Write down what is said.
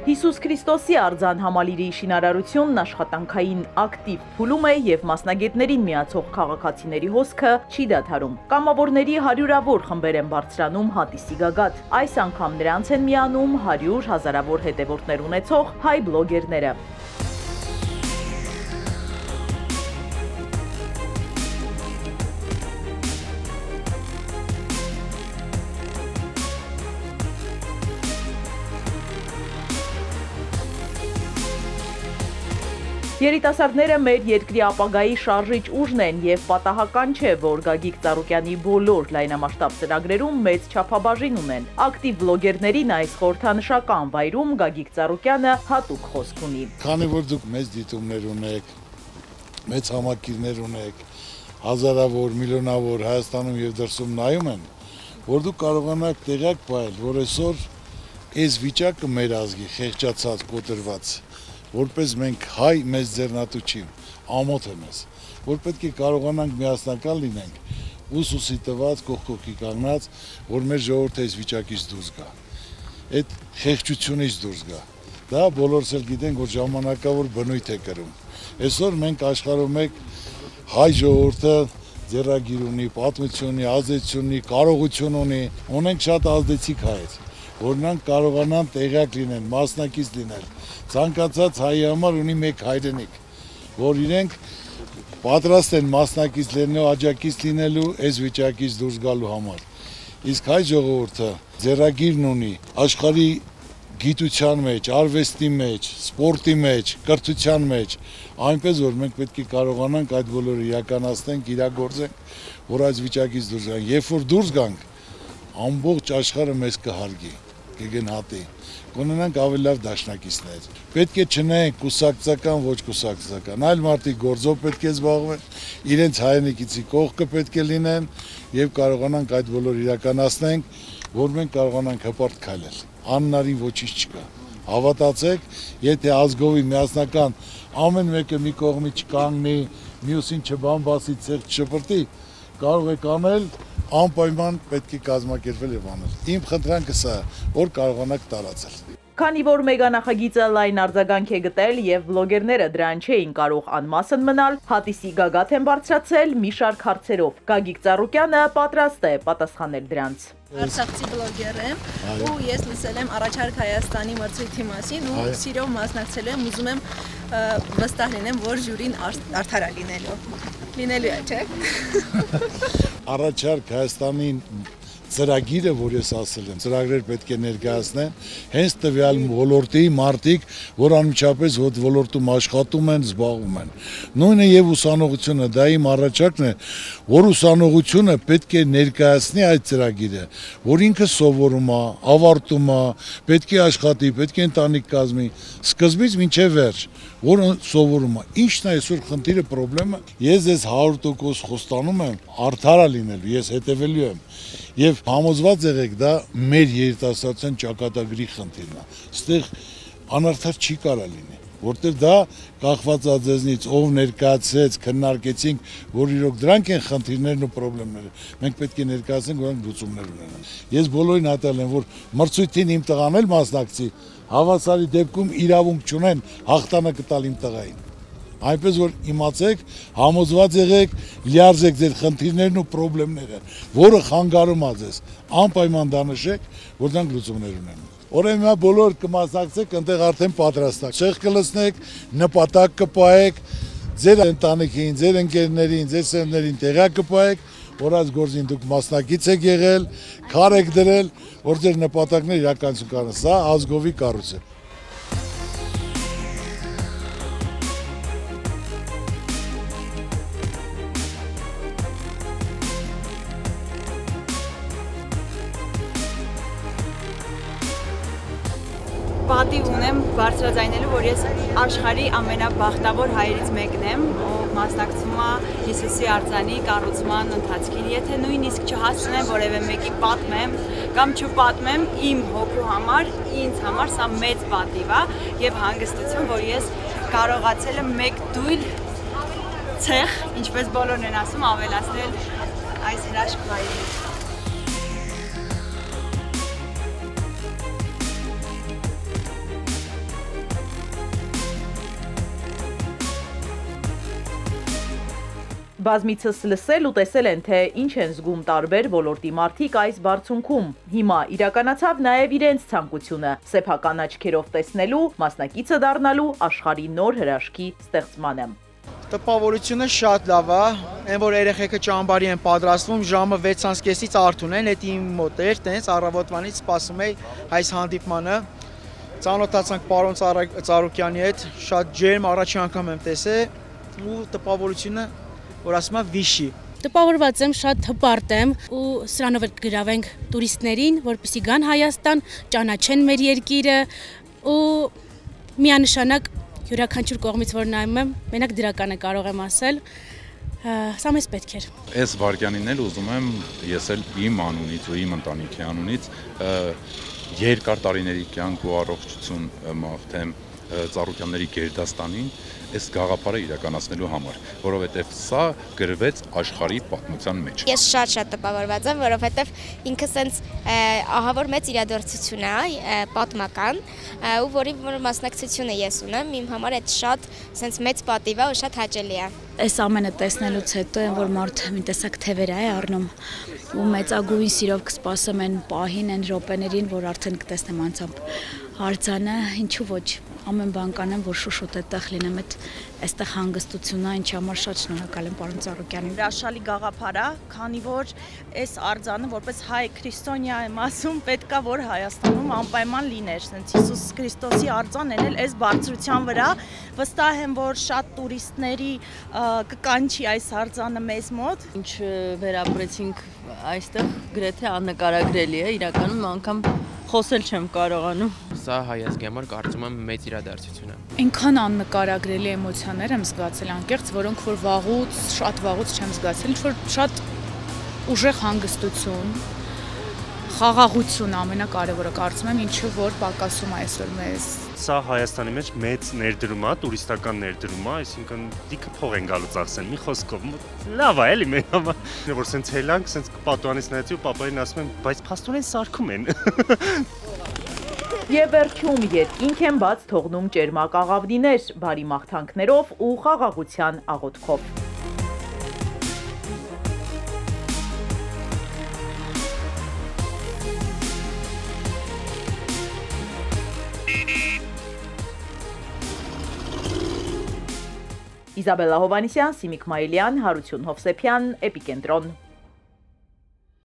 Հիսուս Քրիստոսի արձան համալիրի շինարարությունն աշխատանքային ակտիվ փուլում է և մասնագետներին միացող քաղաքացիների հոսքը չի դադարում։ Կամավորների հարյուրավոր խմբեր են բարձրանում հատիսի գագաթ։ Այս անգամ նրանց են միանում 100 հազարավոր հետևորդներ ունեցող հայ բլոգերները։ Երիտասարդները մեր երկրի ապագայի շարժիչ ուժն են և պատահական չէ, որ Գագիկ Ծառուկյանի բոլոր լայնամասշտաբ ծրագրերում մեծ չափաբաժին ունեն։ Ակտիվ բլոգերներին այս խորհրդանշական վայրում Գագիկ Ծառուկյանը հատուկ խոսք ունի։ Քանի որ դուք մեծ դիտումներ ունեք, մեծ համակիրներ ունեք, հազարավոր, միլիոնավոր Հայաստանում և դրսում նայում են, որ դուք կարողանաք տեղյակ պահել, որ այսօր այս վիճակը մեր ազգի խեղճացած, կոտրված, որպես մենք հայ մեզ ձեռնատու չի, ամոթ է մեզ, որ պետք է կարողանանք միասնական լինենք, ուսուսի տված, կողքոքի կանգնած, որ մեր ժողովուրդը այս վիճակից դուրս գա, այդ խեղճությունից դուրս գա, դա բոլորս էլ գիտենք, որ ժամանակավոր բնույթ է կրում, այսօր մենք աշխարհում ենք հայ ժողովուրդը ձեռագիր ունի, պատմություն ունի, ազդեցություն ունի, կարողություն ունի, ունենք շատ ազդեցիկ հայեր, որ նրանք կարողանան տեղյակ լինեն, մասնակից լինել, ցանկացած հայի համար ունի մեկ հայրենիք, որ իրենք պատրաստ են մասնակից լինելու, աջակից լինելու այս վիճակից դուրս գալու համար։ Իսկ հայ ժողովուրդը ձեռագիրն ունի աշխարհի գիտության մեջ, արվեստի մեջ, սպորտի մեջ, կրթության մեջ, այնպես որ մենք պետք է կարողանանք այդ բոլորը իրականացնենք, իրագործենք, որ այս վիճակից դուրս գանք։ Երբ որ դուրս գանք, ամբողջ աշխարհը մեզ կհարգի, կգնահատի, կունենանք ավելի լավ դաշնակիցներ։ Պետք է չնայենք կուսակցական, ոչ կուսակցական, այլ մարդիկ գործով պետք է զբաղվեն, իրենց հայրենիքիցի կողքը պետք է լինեն եւ կարողանանք այդ բոլորը իրականացնենք, որ մենք կարողանանք հպարտ քայլել։ Անհնարին ոչինչ չկա։ Հավատացեք, եթե ազգովի միասնական ամեն մեկը մի կողմի չկանգնի, մյուսին չբամբասի, ցեղ չշպրտի, կարող եք անել անպայման պետք է կազմակերպել եւ անել։ Իմ խնդրանքը սա է, որ կարողանաք տարածել։ Քանի որ մեգանախագիծը լայն արձագանք է գտել եւ բլոգերները դրան չէին կարող անմասն մնալ, հատիսի գագաթ են բարձրացել մի շարք հարցերով։ Գագիկ Ծառուկյանը պատրաստ է պատասխանել դրանց։ Արցախցի բլոգեր եմ ու ես լսել եմ առաջարկ Հայաստանի մրցույթի մասին ու սիրով մասնակցել եմ, ուզում եմ վստահ լինեմ, որ ժյուրին արդար է լինելու է, չէ՞։ Առաջարկ Հայաստանի ծրագիրը, որ ես ասել եմ, ծրագրեր պետք է ներկայացնեն, հենց տվյալ ոլորտի մարդիկ, որ անմիջապես ոլորտում աշխատում են, զբաղվում են։ Նույնը եւ ուսանողությունը, դա իմ առաջարկն է, որ ուսանողությունը պետք է ներկայացնի այդ ծրագիրը, որ ինքը սովորում է, ավարտում է, պետք է աշխատի, պետք է ընտանիք կազմի, սկզբից մինչև վերջ, որ սովորում է։ Ինչն է այսօր խնդիրը, պրոբլեմը։ Ես ձեզ 100% խոստանում եմ, արդար է լինելու, ես հետևելու եմ։ Եվ համոզված եղեք, դա մեր երիտասարդության ճակատագրի խնդիրն է։ Այստեղ անարդար չի կարա լինի, որտեղ դա կախված է ձեզնից, ով ներկայացրեց, քննարկեցինք, որ իրոք դրանք են խնդիրներն ու պրոբլեմները։ Մենք պետք է ներկայացնենք, որոնք լուծումներ ունենան։ Ես բոլորին հատել եմ, որ մրցույթին իմ տղան էլ մասնակցի, հավասարի դեպքում իրավունք չունեն հաղթանակը տալ իմ տղային։ Այնպես որ իմացեք, համոզված եղեք, լիարժեք ձեր խնդիրներն ու պրոբլեմները, որը խանգարում է ձեզ, անպայման դա նշեք, որ դրանք լուծումներ ունեն։ Ուրեմն բոլոր կմասնակցեք, այնտեղ արդեն պատրաստ եք։ Շեղ կլսնեք, նպատակ կպահեք, ձեր ընտանիքին, ձեր ընկերներին, ձեր սերունդներին տեղյակ կպահեք, որ այս գործին դուք մասնակից եք եղել, քար եք դրել, որ ձեր նպատակները իրականություն կան։ Սա ազգովի կառույց է։ Պատիվ ունեմ բարձրաձայնելու, որ ես աշխարհի ամենաբախտավոր հայերից մեկն եմ, ով մասնակցում է Հիսուսի արձանի կառուցման ընթացքին։ Եթե նույնիսկ չհասցնեմ որևէ մեկի պատմեմ կամ չպատմեմ իմ հոգու համար, ինձ համար սա մեծ պատիվ է եւ հանգստություն, որ ես կարողացել եմ մեկ դույլ ցեխ, ինչպես բոլորն են ասում, ավելացնել այս հրաշք վայրին։ Բազմիցս լսել ու տեսել են, թե ինչ են զգում տարբեր ոլորտի մարդիկ այս բարձունքում։ Հիմա իրականացավ նաև իրենց ցանկությունը՝ սեփական աչքերով տեսնելու, մասնակիցը դառնալու աշխարհի նոր հրաշքի ստեղծմանը։ Տպավորությունը շատ լավ է, այն որ երեխեքը ճամբարի են պատրաստվում, ժամը 6:30-ից արթուն են, դա իմ մոտ էր, տենց առավոտվանից սպասում էի այս հանդիպմանը։ Ծանոթացանք պարոն Ծառուկյանի հետ, շատ ջերմ, առաջին անգամ եմ տեսել ու տպավորությունը, որ ասում եմ վիշի։ Տպավորված եմ, շատ հպարտ եմ ու սրանով էլ գրավենք տուրիստներին, որպեսզի գան Հայաստան, ճանաչեն մեր երկիրը ու միանշանակ յուրաքանչյուր կողմից որ նայում եմ, մենակ դրականը կարող եմ ասել, սա մեզ պետք էր։ Այս վարքյանին էլ ուզում եմ ես էլ իմ անունից ու իմ ընտանիքի անունից երկար տարիների կյանք ու առողջություն մաղթեմ Ծառուկյանների գերդաստանին այս գաղափարը իրականացնելու համար, որովհետև սա գրվեց աշխարհի պատմության մեջ։ Ես շատ տպավորված եմ, որովհետև ինքը սենց ահավոր մեծ իրադարձություն է, պատմական, ու որի մասնակցությունը ես ունեմ, իմ համար այդ շատ սենց մեծ պատիվ է ու շատ հաճելի է։ Այս ամենը տեսնելուց հետո են, որ մարդը մի տեսակ թևեր է առնում ու մեծագույն սիրով կսպասեմ այն պահին, այն րոպեներին, որ արդեն կտեսնեմ անցամբ արձանը, ինչու ոչ, ամեն բան կանեմ, որ շուշոտ այդտեղ լինեմ, այստեղ հանգստությունն է, ինչի համար շատ շնորհակալ եմ պարոն Ծառուկյանին։ Հրաշալի գաղափար է, քանի որ այս արձանը որպես հայ քրիստոնյա եմ ասում, պետքա որ Հայաստանում անպայման լիներ, ասենց Հիսուս Քրիստոսի արձանն էլ այս բարձրության վրա, վստահ եմ, որ շատ տուրիստների կկանչի այս արձանը մեզ մոտ։ Ինչ վերապրեցինք այստեղ գրեթե աննկարագրելի է, իրականում անգամ խոսել չեմ կարողանում։ Սա հայազգի համար կարծում եմ մեծ իրադարձություն է։ Այնքան աննկարագրելի էմոցիաներ եմ զգացել անկեղծ, որոնք որ վաղուց, շատ վաղուց չեմ զգացել, ինչ որ շատ ուժեղ հանգստություն, խաղաղություն ամենակարևորը կարծում եմ, ինչը որ պակասում է այսօր մեզ։ Սա Հայաստանի մեջ մեծ ներդրում է, տուրիստական ներդրում է, այսինքն դիքը փող են գալու ծախսեն, մի խոսքով լավ է էլի մեր համար, որ սենց հելանք, սենց պատուանից նայեցի ու պապային ասում եմ, բայց փաստորեն սարքում են։ Եվ վերջում երկինք են բաց թողնում ճերմակ աղավնիներ, բարի մաղթանքներով ու խաղաղության աղոթքով։ Իզաբելլա Հովանիսյան, Սիմիկ Մայիլյան, Հարություն Հովսեփյան, Էպիկենտրոն։